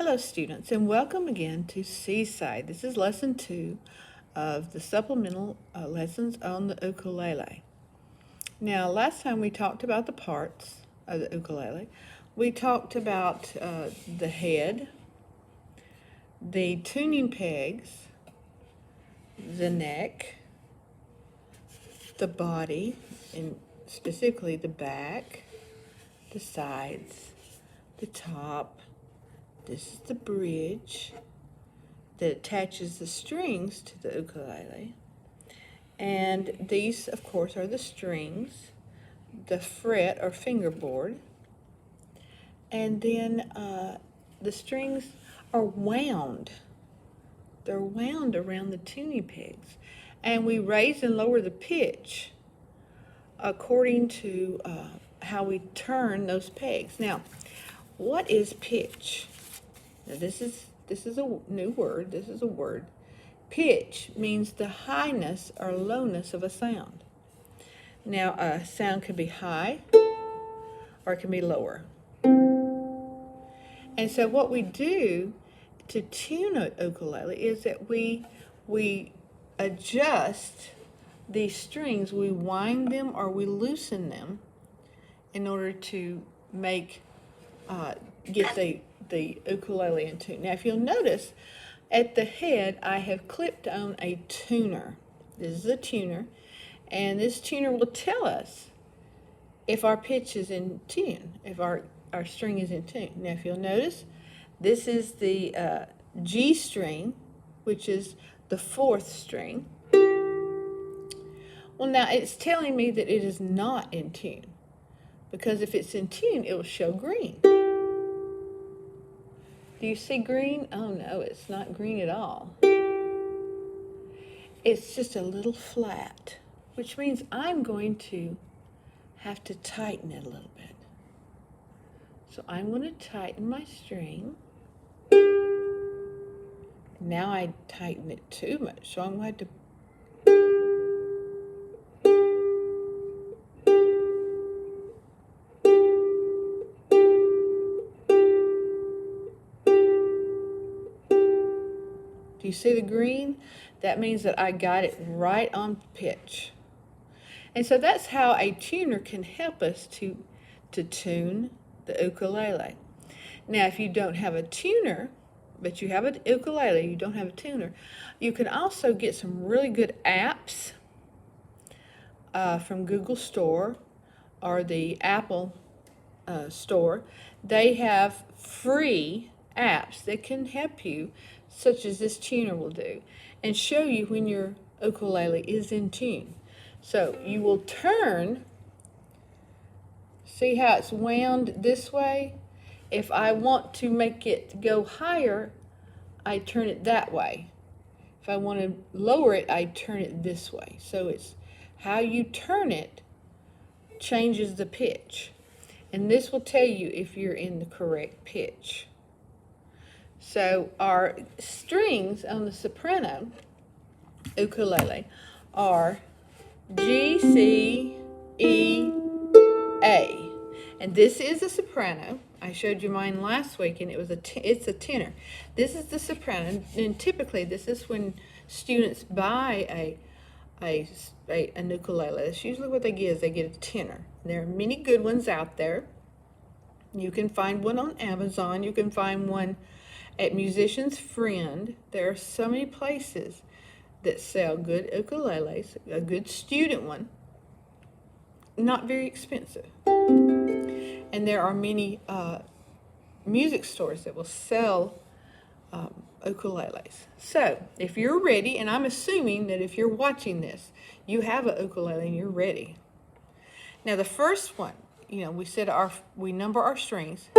Hello students, and welcome again to Seaside. This is lesson 2 of the supplemental lessons on the ukulele. Now, last time we talked about the parts of the ukulele. We talked about the head, the tuning pegs, the neck, the body, and specifically the back, the sides, the top. This is the bridge that attaches the strings to the ukulele. And these, of course, are the strings, the fret or fingerboard. And then the strings are wound. They're wound around the tuning pegs. And we raise and lower the pitch according to how we turn those pegs. Now, what is pitch? Now, this is a new word. This is a word. Pitch means the highness or lowness of a sound. Now, a sound can be high or it can be lower. And so what we do to tune a ukulele is that we adjust these strings. We wind them or we loosen them in order to get the ukulele in tune. Now, if you'll notice, at the head, I have clipped on a tuner. This is a tuner, and this tuner will tell us if our pitch is in tune, if our string is in tune. Now, if you'll notice, this is the G string, which is the 4th string. Well, now, it's telling me that it is not in tune, because if it's in tune, it will show green. Do you see green? Oh no, it's not green at all. It's just a little flat, which means I'm going to have to tighten it a little bit. So I'm going to tighten my string. Now I tighten it too much, so I'm going to Do you see the green? That means that I got it right on pitch. And so that's how a tuner can help us to tune the ukulele. Now, if you don't have a tuner, but you have an ukulele, you don't have a tuner, you can also get some really good apps from Google Store or the Apple Store. They have free apps that can help you, such as this tuner will do, and show you when your ukulele is in tune. So you will turn, see how it's wound this way? If I want to make it go higher, I turn it that way. If I want to lower it, I turn it this way. So it's how you turn it changes the pitch. And this will tell you if you're in the correct pitch. So our strings on the soprano ukulele are G, C, E, A. And this is a soprano. I showed you mine last week, and it's a tenor. This is the soprano, and typically this is when students buy an ukulele. That's usually what they get, is they get a tenor. There are many good ones out there. You can find one on Amazon. You can find one at Musician's Friend. There are so many places that sell good ukuleles, a good student one, not very expensive. And there are many music stores that will sell ukuleles. So if you're ready, and I'm assuming that if you're watching this, you have an ukulele and you're ready. Now the first one, we said we number our strings.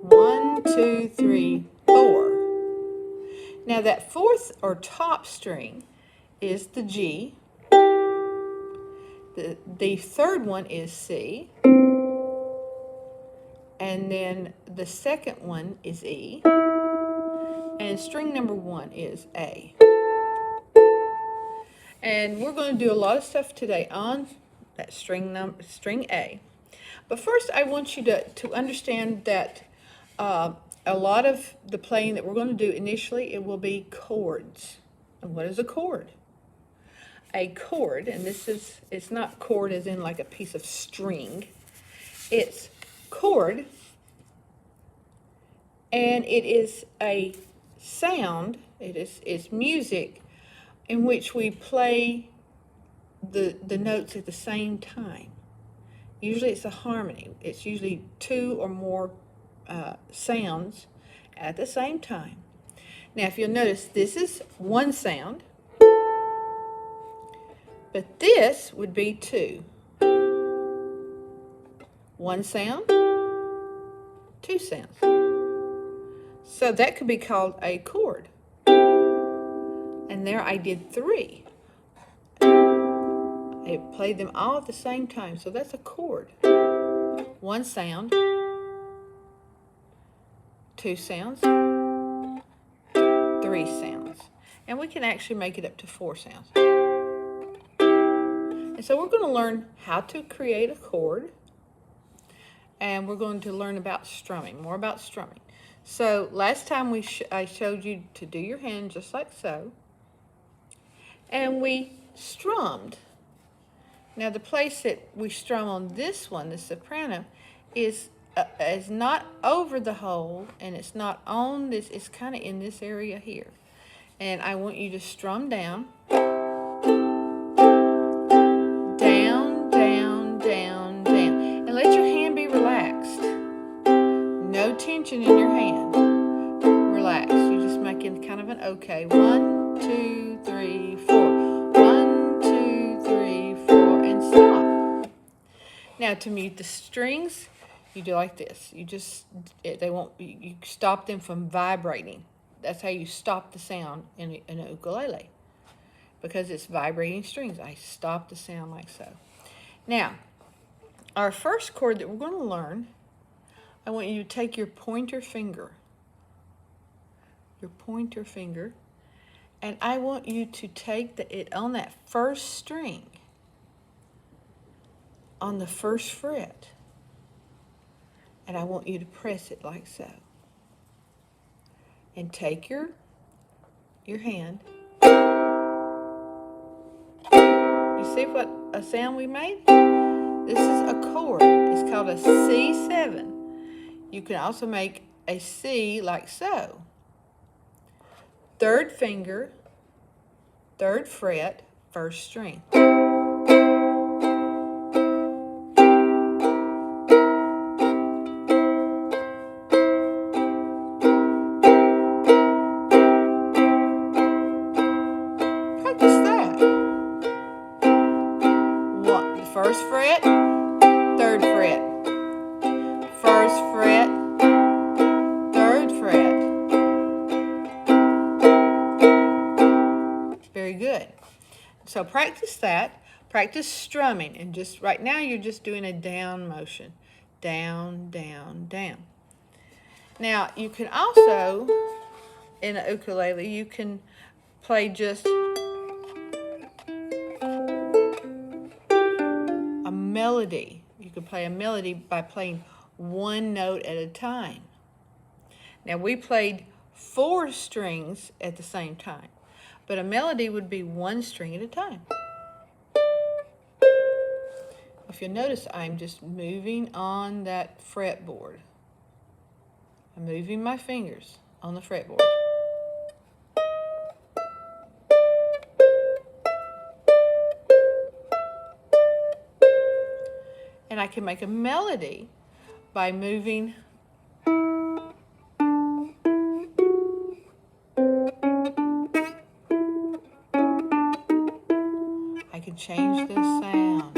1, 2, 3, 4. Now that 4th or top string is the G. The 3rd one is C. And then the 2nd one is E. And string number 1 is A. And we're going to do a lot of stuff today on that string A. But first, I want you to understand that a lot of the playing that we're going to do initially, it will be chords. And what is a chord? A chord, and it's not chord as in like a piece of string. It's chord, and it is a sound, it's music in which we play the notes at the same time. Usually it's a harmony. It's usually two or more sounds at the same time. Now, if you'll notice, this is one sound, but this would be two. One sound, two sounds. So that could be called a chord. And there I did three. I played them all at the same time, so that's a chord. One sound, two sounds, three sounds. And we can actually make it up to four sounds. And so we're going to learn how to create a chord, and we're going to learn about strumming, more about strumming. So last time I showed you to do your hand just like so, and we strummed. Now the place that we strum on this one, the soprano, is not over the hole, and it's not on this, it's kind of in this area here. And I want you to strum down, down, down, down, down, and let your hand be relaxed. No tension in your hand. Relax. You're just making kind of an okay. 1, 2, 3, 4. 1, 2, 3, 4, and stop. Now to mute the strings, you do like this. You stop them from vibrating. That's how you stop the sound in a ukulele, because it's vibrating strings. I stop the sound like so. Now, our first chord that we're going to learn, I want you to take your pointer finger, and I want you to take it on that first string, on the first fret, and I want you to press it like so. And take your hand. You see what a sound we made? This is a chord. It's called a C7. You can also make a C like so. Third finger, third fret, first string. Practice that. First fret, third fret. First fret, third fret. Very good. So practice that. Practice strumming. And just right now you're just doing a down motion. Down, down, down. Now you can also, in a ukulele, you can play just a melody. You can play a melody by playing one note at a time. Now we played 4 strings at the same time, but a melody would be 1 string at a time. If you'll notice, I'm just moving on that fretboard. I'm moving my fingers on the fretboard. And I can make a melody by moving I can change the sound.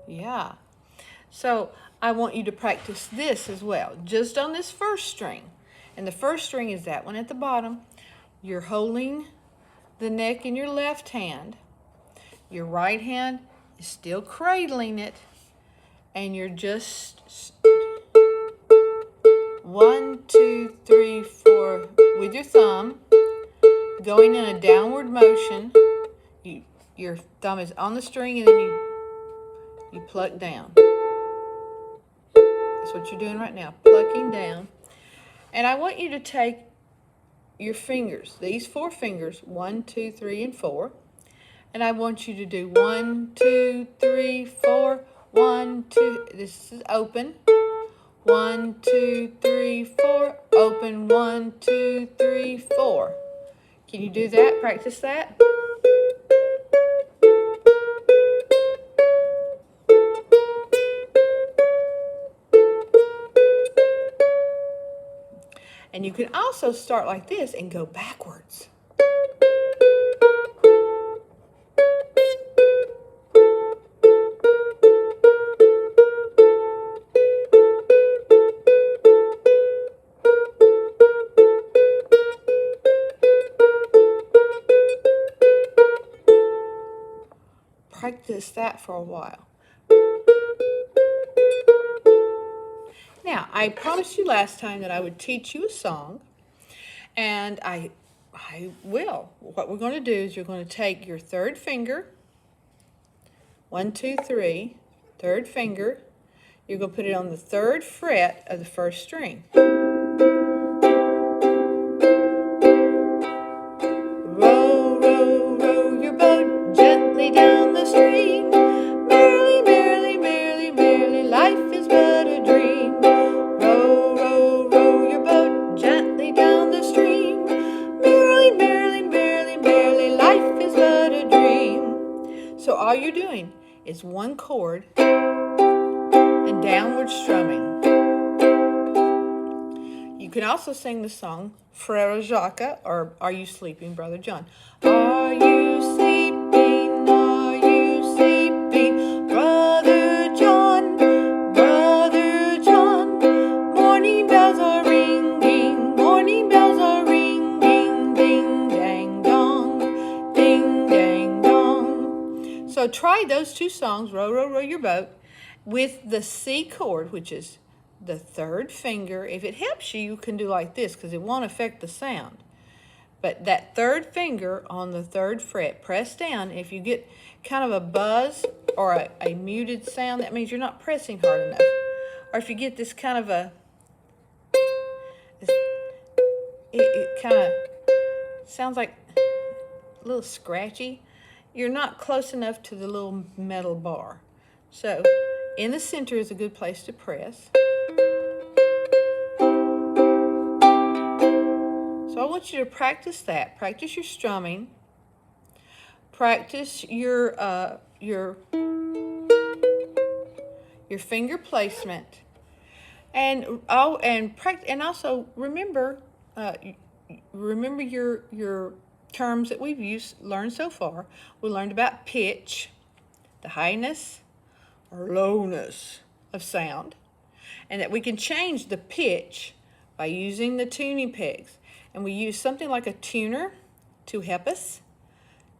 Yeah. So I want you to practice this as well, just on this first string. And the first string is that one at the bottom. You're holding the neck in your left hand. Your right hand is still cradling it. And you're just 1, 2, 3, 4 with your thumb, going in a downward motion. your thumb is on the string and then you pluck down. That's what you're doing right now, plucking down. And I want you to take your fingers, these 4 fingers, 1, 2, 3, and 4. And I want you to do 1, 2, 3, 4, 1, 2. This is open. 1, 2, 3, 4. Open. 1, 2, 3, 4. Can you do that? Practice that. And you can also start like this and go backwards. Practice that for a while. Now, I promised you last time that I would teach you a song, and I will. What we're going to do is you're going to take your 3rd finger, 1, 2, 3, 3rd finger, you're going to put it on the 3rd fret of the 1st string. Row, row, row your boat gently down the stream. Merrily, merrily, merrily, merrily, life is but a dream. Row, row, row your boat gently down the stream. Merrily, merrily, merrily, merrily, life is but a dream. So all you're doing is 1 chord and downward strumming. You can also sing the song Frère Jacques, or Are You Sleeping, Brother John? Are you sleeping? Are you sleeping, Brother John? Brother John, morning bells are ringing, morning bells are ringing, ding dang dong, ding dang dong. So try those 2 songs, Row, Row, Row Your Boat, with the C chord, which is the 3rd finger. If it helps you, you can do like this because it won't affect the sound. But that 3rd finger on the 3rd fret, press down. If you get kind of a buzz or a muted sound, that means you're not pressing hard enough. Or if you get this kind of it kind of sounds like a little scratchy, you're not close enough to the little metal bar. So in the center is a good place to press. So I want you to practice that. Practice your strumming. Practice your finger placement, and also remember your terms that we've learned so far. We learned about pitch, the highness or lowness of sound, and that we can change the pitch by using the tuning pegs. And we use something like a tuner to help us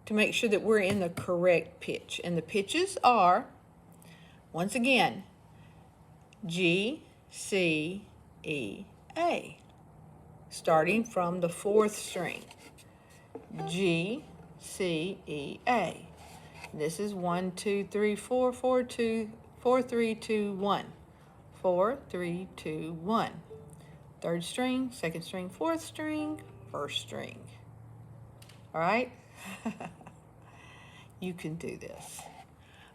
to make sure that we're in the correct pitch. And the pitches are, once again, G, C, E, A, starting from the 4th string. G, C, E, A. This is 1, 2, 3, 4, 4, 2, 4, 3, 2, 1. 4, 3, 2, 1. 3rd string, 2nd string, 4th string, 1st string. All right? You can do this.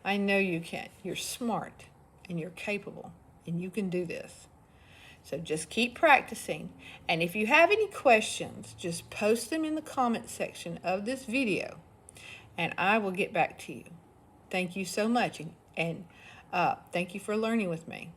I know you can. You're smart and you're capable and you can do this. So just keep practicing. And if you have any questions, just post them in the comment section of this video and I will get back to you. Thank you so much, and thank you for learning with me.